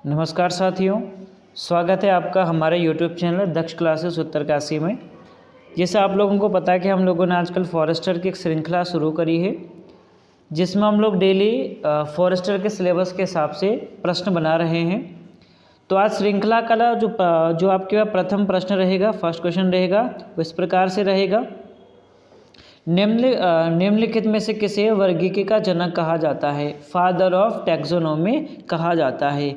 नमस्कार साथियों, स्वागत है आपका हमारे YouTube चैनल दक्ष क्लासेस उत्तरकाशी में। जैसे आप लोगों को पता है कि हम लोगों ने आजकल फॉरेस्टर की एक श्रृंखला शुरू करी है, जिसमें हम लोग डेली फॉरेस्टर के सिलेबस के हिसाब से प्रश्न बना रहे हैं। तो आज श्रृंखला का जो आपके पास प्रथम प्रश्न रहेगा, फर्स्ट क्वेश्चन रहेगा, वो इस प्रकार से रहेगा। निम्नलिखित में से किसे वर्गीकी का जनक कहा जाता है? फादर ऑफ टैक्सोनॉमी कहा जाता है।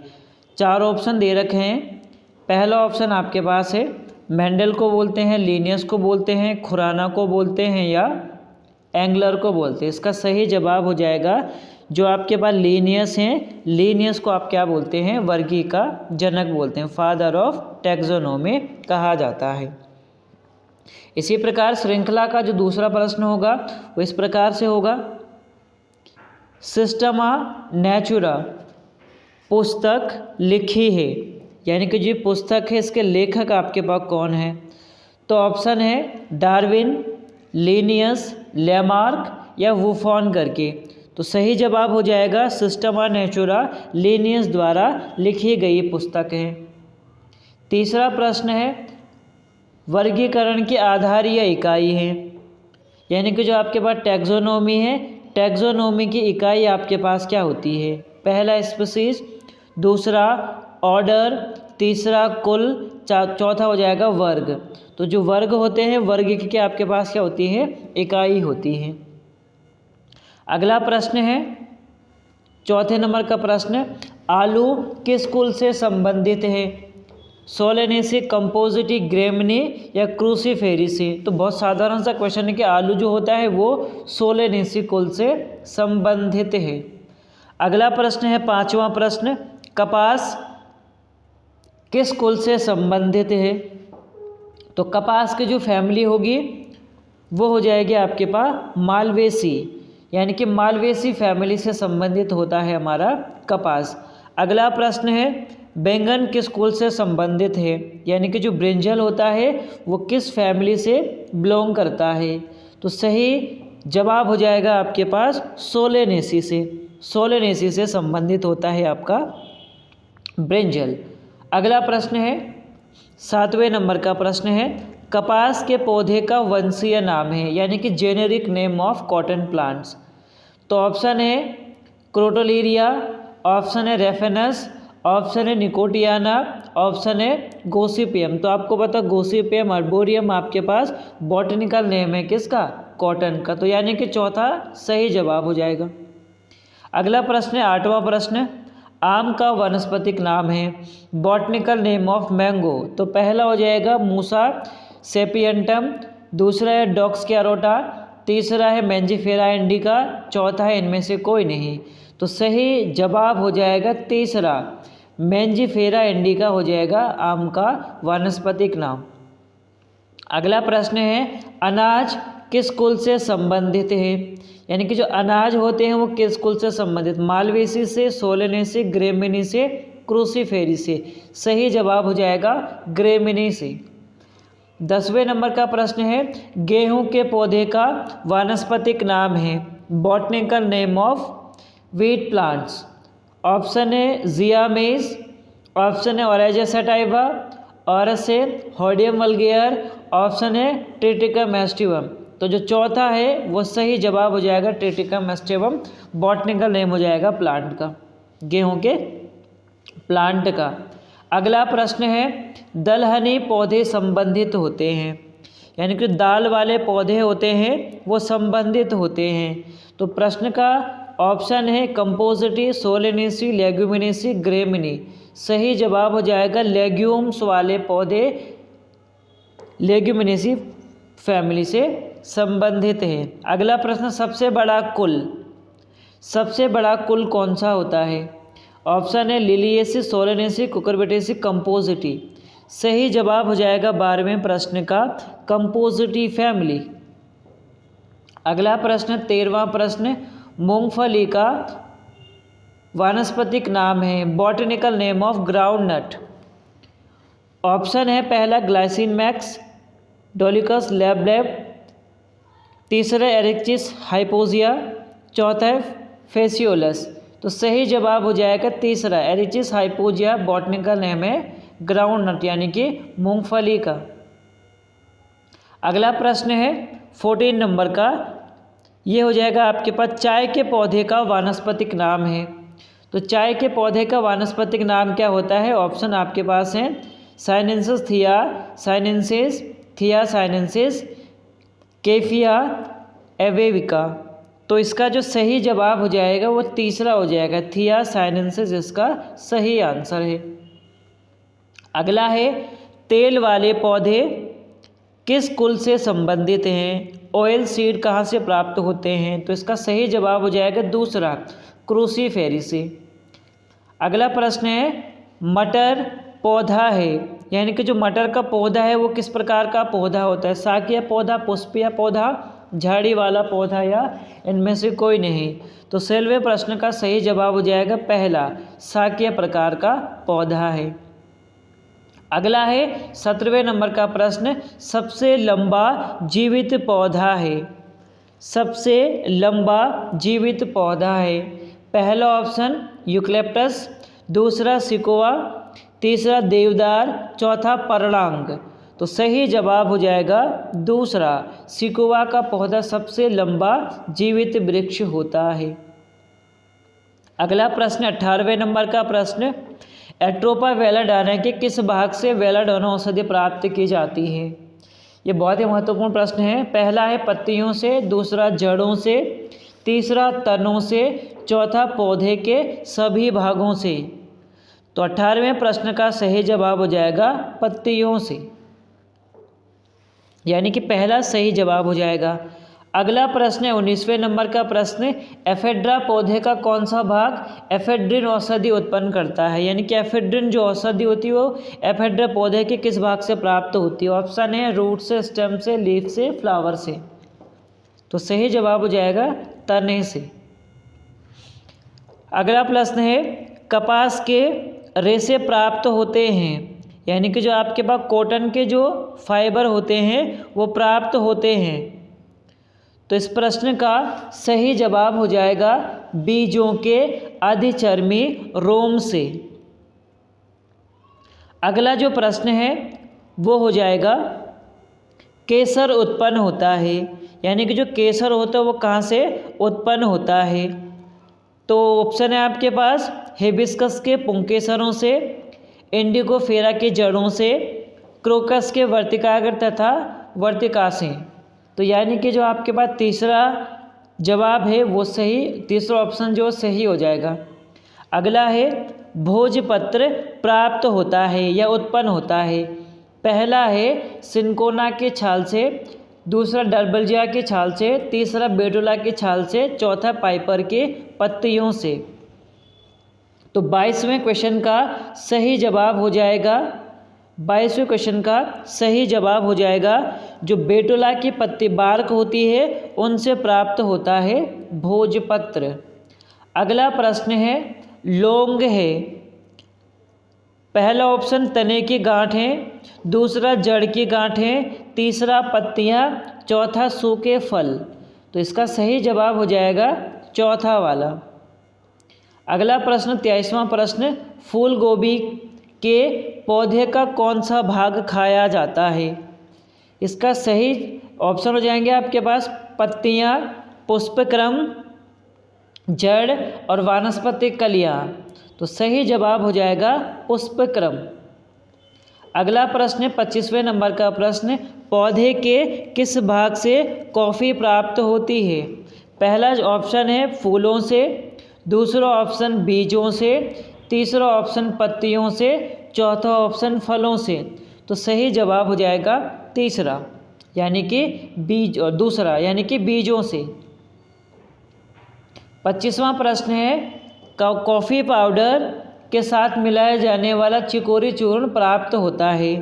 4 ऑप्शन दे रखे हैं। पहला ऑप्शन आपके पास है मेंडल को बोलते हैं, लीनियस को बोलते हैं, खुराना को बोलते हैं या एंगलर को बोलते हैं। इसका सही जवाब हो जाएगा जो आपके पास लीनियस हैं। लीनियस को आप क्या बोलते हैं? वर्गीकी का जनक बोलते हैं, फादर ऑफ टैक्सोनॉमी कहा जाता है। इसी प्रकार श्रृंखला का जो दूसरा प्रश्न होगा वो इस प्रकार से होगा। सिस्टमा नेचुरा पुस्तक लिखी है, यानी कि जो पुस्तक है इसके लेखक आपके पास कौन है? तो ऑप्शन है डार्विन, लीनियस, लेमार्क या वुफॉन करके। तो सही जवाब हो जाएगा सिस्टमा नेचुरा लीनियस द्वारा लिखी गई पुस्तक है। तीसरा प्रश्न है वर्गीकरण की आधार या इकाई है, यानी कि जो आपके पास टैक्सोनॉमी है, टैक्सोनॉमी की इकाई आपके पास क्या होती है? पहला स्पीशीज, दूसरा ऑर्डर, तीसरा कुल, चौथा हो जाएगा वर्ग। तो जो वर्ग होते हैं वर्ग की आपके पास क्या होती है? इकाई होती है। अगला प्रश्न है चौथे नंबर का प्रश्न, आलू किस कुल से संबंधित है? सोलेनेसी, कंपोजिटी, ग्रेमनी या क्रूसीफेरेसी। तो बहुत साधारण सा क्वेश्चन है कि आलू जो होता है वो सोलेनेसी कुल से संबंधित है। अगला प्रश्न है पांचवा प्रश्न, कपास किस कुल से संबंधित है? तो कपास की जो फैमिली होगी वो हो जाएगी आपके पास मालवेसी, यानी कि मालवेसी फैमिली से संबंधित होता है हमारा कपास। अगला प्रश्न है बैंगन किस कुल से संबंधित है, यानी कि जो ब्रिंजल होता है वो किस फैमिली से बिलोंग करता है? तो सही जवाब हो जाएगा आपके पास सोलेनेसी से। सोलेनेसी से संबंधित होता है आपका ब्रिंजल। अगला प्रश्न है 7वें नंबर का प्रश्न है, कपास के पौधे का वंशीय नाम है, यानी कि generic name of cotton plants. तो ऑप्शन है क्रोटोलिरिया, ऑप्शन है रेफेनस, ऑप्शन है निकोटियाना, ऑप्शन है गोसिपियम। तो आपको पता गोसिपियम अर्बोरियम आपके पास बॉटनिकल नेम है किसका? कॉटन का। तो यानी कि चौथा सही जवाब हो जाएगा। अगला प्रश्न है 8वां प्रश्न, आम का वानस्पतिक नाम है, बॉटनिकल नेम ऑफ मैंगो। तो पहला हो जाएगा मूसा सेपियंटम, दूसरा है डॉक्स कैरोटा, तीसरा है मैंजीफेरा इंडिका, चौथा है इनमें से कोई नहीं। तो सही जवाब हो जाएगा तीसरा, मैंजीफेरा इंडिका हो जाएगा आम का वानस्पतिक नाम। अगला प्रश्न है अनाज किस कुल से संबंधित है, यानी कि जो अनाज होते हैं वो किस कुल से संबंधित? मालवेसी से, सोलेनेसी, ग्रेमिनी से, क्रूसीफेरी से। सही जवाब हो जाएगा ग्रेमिनी से। 10वें नंबर का प्रश्न है गेहूं के पौधे का वानस्पतिक नाम है, botanical name of wheat plants. Option है जियामेस, ऑप्शन है ओराइजा सटाइवा, ऑरस है होडियम वल्गेयर, ऑप्शन है ट्रिटिकम एस्टिवम। तो जो चौथा है वो सही जवाब हो जाएगा ट्रिटिकम एस्टिवम, बॉटनिकल नेम हो जाएगा प्लांट का, गेहूं के प्लांट का। अगला प्रश्न है दलहनी पौधे संबंधित होते हैं, यानी कि दाल वाले पौधे होते हैं वो संबंधित होते हैं। तो प्रश्न का ऑप्शन है कंपोजिटी, सोलेनेसी, लेग्यूमिनेसी, ग्रेमिनी। सही जवाब हो जाएगा लेग्यूम्स वाले पौधे लेग्यूमिनेसी फैमिली से संबंधित हैं। अगला प्रश्न सबसे बड़ा कुल कौन सा होता है? ऑप्शन है लिलिएसी, सोलेनेसी, कुकुरबिटेसी, कंपोजिटी। सही जवाब हो जाएगा 12वें प्रश्न का कंपोजिटी फैमिली। अगला प्रश्न 13वां प्रश्न, मूंगफली का वानस्पतिक नाम है, botanical name of groundnut. Option है पहला ग्लाइसिन मैक्स, डोलिकस लैबलैब, तीसरा एरिक्चिस हाइपोजिया, चौथा है फेसियोलस। तो सही जवाब हो जाएगा तीसरा, एरिचिस हाइपोजिया बॉटनिकल नेम है ग्राउंड नट यानी कि मूंगफली का। अगला प्रश्न है 14 नंबर का, ये हो जाएगा आपके पास चाय के पौधे का वानस्पतिक नाम है। तो चाय के पौधे का वानस्पतिक नाम क्या होता है? ऑप्शन आपके पास हैं साइनेंसिस थिया साइनेंसिस, थिया साइनेंसिस, केफिया एवेविका। तो इसका जो सही जवाब हो जाएगा वो तीसरा हो जाएगा, थिया साइनेंसिस इसका सही आंसर है। अगला है तेल वाले पौधे किस कुल से संबंधित हैं? ऑयल सीड कहाँ से प्राप्त होते हैं? तो इसका सही जवाब हो जाएगा दूसरा, क्रूसीफेरी से। अगला प्रश्न है मटर पौधा है, यानी कि जो मटर का पौधा है वो किस प्रकार का पौधा होता है? शाकीय पौधा, पुष्पीय पौधा, झाड़ी वाला पौधा या इनमें से कोई नहीं? तो 16वें प्रश्न का सही जवाब हो जाएगा पहला, शाकीय प्रकार का पौधा है। अगला है 17वें नंबर का प्रश्न, सबसे लंबा जीवित पौधा है। सबसे लंबा जीवित पौधा है। पहला ऑप्शन यूकलिप्टस, दूसरा सिकोआ, तीसरा देवदार, चौथा परलांग। तो सही जवाब हो जाएगा दूसरा, सिकोआ का पौधा सबसे लंबा जीवित वृक्ष होता है। अगला प्रश्न 18वें नंबर का प्रश्न, एट्रोपा वेलाडाना के किस भाग से वेलाडोना औषधि प्राप्त की जाती है? ये बहुत ही महत्वपूर्ण प्रश्न है। पहला है पत्तियों से, दूसरा जड़ों से, तीसरा तनों से, चौथा पौधे के सभी भागों से। तो 18वें प्रश्न का सही जवाब हो जाएगा पत्तियों से, यानी कि पहला सही जवाब हो जाएगा। अगला प्रश्न है 19वें नंबर का प्रश्न, एफेड्रा पौधे का कौन सा भाग एफेड्रिन औषधि उत्पन्न करता है? यानी कि एफेड्रिन जो औषधि होती है वो एफेड्रा पौधे के किस भाग से प्राप्त होती है? ऑप्शन है रूट से, स्टेम से, लीफ से, फ्लावर से। तो सही जवाब हो जाएगा तने से। अगला प्रश्न है कपास के रेशे प्राप्त होते हैं, यानी कि जो आपके पास कॉटन के जो फाइबर होते हैं वो प्राप्त होते हैं। तो इस प्रश्न का सही जवाब हो जाएगा बीजों के अधिचर्मी रोम से। अगला जो प्रश्न है वो हो जाएगा केसर उत्पन्न होता है, यानी कि जो केसर होता है वो कहाँ से उत्पन्न होता है? तो ऑप्शन है आपके पास हिबिस्कस के पुंकेसरों से, इंडिगोफेरा के जड़ों से, क्रोकस के वर्तिकाग्र तथा वर्तिका से। तो यानी कि जो आपके पास तीसरा जवाब है वो सही, तीसरा ऑप्शन जो सही हो जाएगा। अगला है भोजपत्र प्राप्त होता है या उत्पन्न होता है। पहला है सिनकोना के छाल से, दूसरा डर्बल्जिया की छाल से, तीसरा बेडोला की छाल से, चौथा पाइपर के पत्तियों से। तो 22वें क्वेश्चन का सही जवाब हो जाएगा, 22वें क्वेश्चन का सही जवाब हो जाएगा जो बेटोला की पत्ती बार्क होती है उनसे प्राप्त होता है भोजपत्र। अगला प्रश्न है लौंग है। पहला ऑप्शन तने की गांठें, दूसरा जड़ की गांठें, तीसरा पत्तियां, चौथा सूखे फल। तो इसका सही जवाब हो जाएगा चौथा वाला। अगला प्रश्न 23वां प्रश्न, फूल गोभी के पौधे का कौन सा भाग खाया जाता है? इसका सही ऑप्शन हो जाएंगे आपके पास पत्तियां, पुष्पक्रम, जड़ और वानस्पतिक कलियां। तो सही जवाब हो जाएगा पुष्पक्रम। अगला प्रश्न 25वें नंबर का प्रश्न, पौधे के किस भाग से कॉफ़ी प्राप्त होती है? पहला ऑप्शन है फूलों से, दूसरा ऑप्शन बीजों से, तीसरा ऑप्शन पत्तियों से, चौथा ऑप्शन फलों से। तो सही जवाब हो जाएगा तीसरा, यानी कि बीज, और दूसरा यानी कि बीजों से। 25वां प्रश्न है कॉफ़ी पाउडर के साथ मिलाया जाने वाला चिकोरी चूर्ण प्राप्त होता है।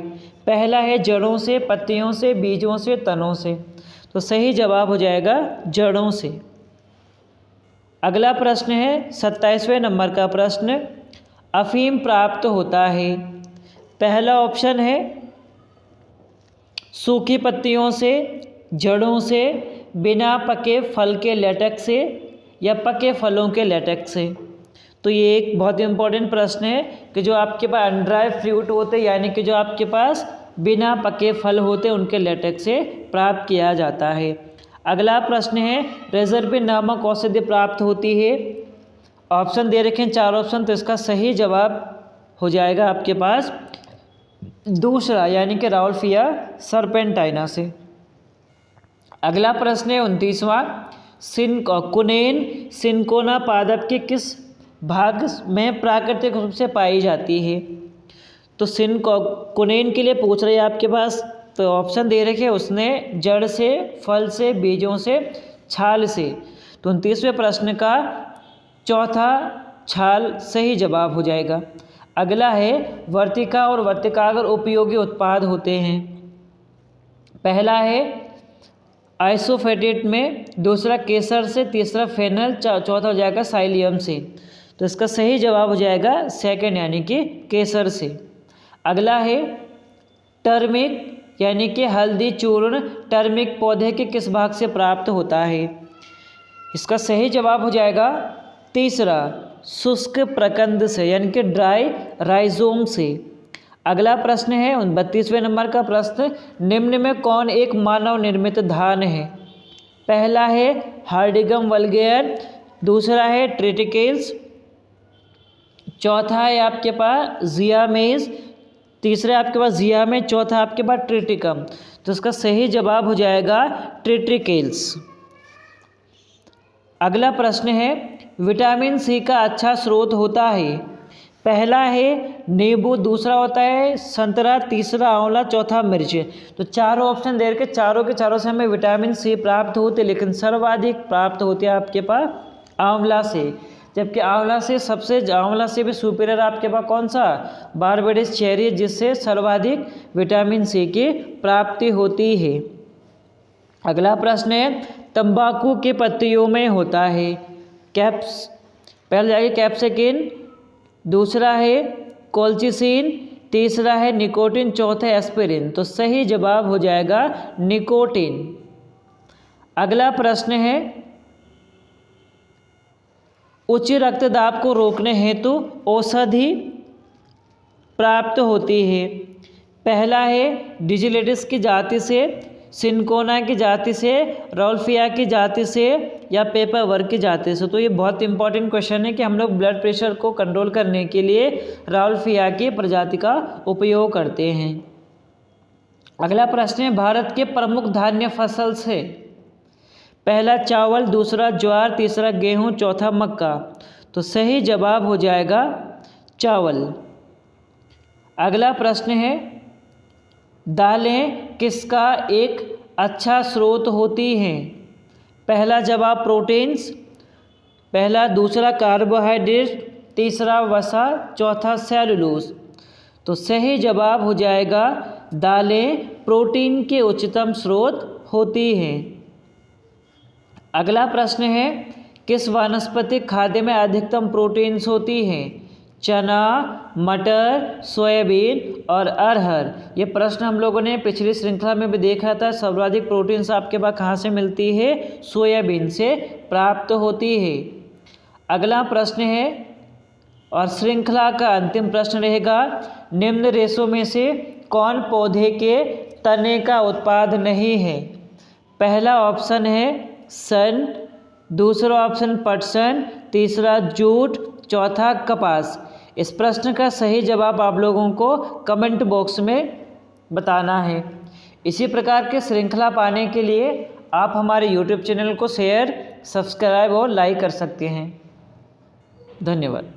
पहला है जड़ों से, पत्तियों से, बीजों से, तनों से। तो सही जवाब हो जाएगा जड़ों से। अगला प्रश्न है 27वें नंबर का प्रश्न, अफीम प्राप्त होता है। पहला ऑप्शन है सूखी पत्तियों से, जड़ों से, बिना पके फल के लेटेक्स से या पके फलों के लेटेक्स से। तो ये एक बहुत ही इम्पोर्टेंट प्रश्न है कि जो आपके पास अनड्राई फ्रूट होते हैं, यानी कि जो आपके पास बिना पके फल होते हैं, उनके लेटेक्स से प्राप्त किया जाता है। अगला प्रश्न है, रेजरपिन नामक औषधि प्राप्त होती है। ऑप्शन दे रखे हैं 4 ऑप्शन, तो इसका सही जवाब हो जाएगा आपके पास दूसरा, यानी कि राउल्फिया सर्पेंटाइना से। अगला प्रश्न है 29वां, कुनेन सिनकोना पादप के किस भाग में प्राकृतिक रूप से पाई जाती है। तो कुनेन के लिए पूछ रहे हैं आपके पास, तो ऑप्शन दे रखे हैं उसने जड़ से, फल से, बीजों से, छाल से। तो 29वें प्रश्न का चौथा छाल सही जवाब हो जाएगा। अगला है, वर्तिका और वर्तिकागर उपयोगी उत्पाद होते हैं। पहला है आइसोफेटेट में, दूसरा केसर से, तीसरा फेनल, चौथा हो जाएगा साइलियम से। तो इसका सही जवाब हो जाएगा सेकंड, यानी कि केसर से। अगला है टर्मिक, यानी कि हल्दी चूर्ण टर्मिक पौधे के किस भाग से प्राप्त होता है। इसका सही जवाब हो जाएगा तीसरा, शुष्क प्रकंद से, यानी कि ड्राई राइजोम से। अगला प्रश्न है 32वें नंबर का प्रश्न, निम्न में कौन एक मानव निर्मित धान है। पहला है हार्डिगम वल्गेयर, दूसरा है ट्रिटिकेल्स, चौथा है आपके पास जियामेज, तीसरा आपके पास जियामेज, चौथा आपके पास ट्रिटिकम। तो इसका सही जवाब हो जाएगा ट्रिटिकेल्स। अगला प्रश्न है, विटामिन सी का अच्छा स्रोत होता है। पहला है नींबू, दूसरा होता है संतरा, तीसरा आंवला, चौथा मिर्च। तो चारों ऑप्शन दे के चारों के चारों से हमें विटामिन सी प्राप्त होते, लेकिन सर्वाधिक प्राप्त होते हैं आपके पास आंवला से। जबकि आंवला से भी सुपीरियर आपके पास कौन सा, बारबेडीज चेरी है, जिससे सर्वाधिक विटामिन सी की प्राप्ति होती है। अगला प्रश्न है, तंबाकू के पत्तियों में होता है पहले जाएगा कैप्सिकिन, दूसरा है कोल्चिसिन, तीसरा है निकोटिन, चौथा एस्पिरिन। तो सही जवाब हो जाएगा निकोटिन। अगला प्रश्न है, उच्च रक्तदाब को रोकने हेतु औषधि प्राप्त होती है। पहला है डिजिलेटिस की जाति से, सिनकोना की जाति से, राउल्फिया की जाति से, या पेपरवर्क की जाति से। तो ये बहुत इंपॉर्टेंट क्वेश्चन है कि हम लोग ब्लड प्रेशर को कंट्रोल करने के लिए राउल्फिया की प्रजाति का उपयोग करते हैं। अगला प्रश्न है, भारत के प्रमुख धान्य फसल से। पहला चावल, दूसरा ज्वार, तीसरा गेहूं, चौथा मक्का। तो सही जवाब हो जाएगा चावल। अगला प्रश्न है, दालें किसका एक अच्छा स्रोत होती हैं। पहला जवाब प्रोटीन्स, दूसरा कार्बोहाइड्रेट, तीसरा वसा, चौथा सेलुलोज। तो सही जवाब हो जाएगा दालें प्रोटीन के उच्चतम स्रोत होती हैं। अगला प्रश्न है, किस वानस्पतिक खाद्य में अधिकतम प्रोटीन्स होती हैं। चना, मटर, सोयाबीन और अरहर। ये प्रश्न हम लोगों ने पिछली श्रृंखला में भी देखा था। सर्वाधिक प्रोटीन्स आपके पास कहाँ से मिलती है, सोयाबीन से प्राप्त होती है। अगला प्रश्न है और श्रृंखला का अंतिम प्रश्न रहेगा, निम्न रेशों में से कौन पौधे के तने का उत्पाद नहीं है। पहला ऑप्शन है सन, दूसरा ऑप्शन पटसन, तीसरा जूट, चौथा कपास। इस प्रश्न का सही जवाब आप लोगों को कमेंट बॉक्स में बताना है। इसी प्रकार के श्रृंखला पाने के लिए आप हमारे YouTube चैनल को शेयर, सब्सक्राइब और लाइक कर सकते हैं। धन्यवाद।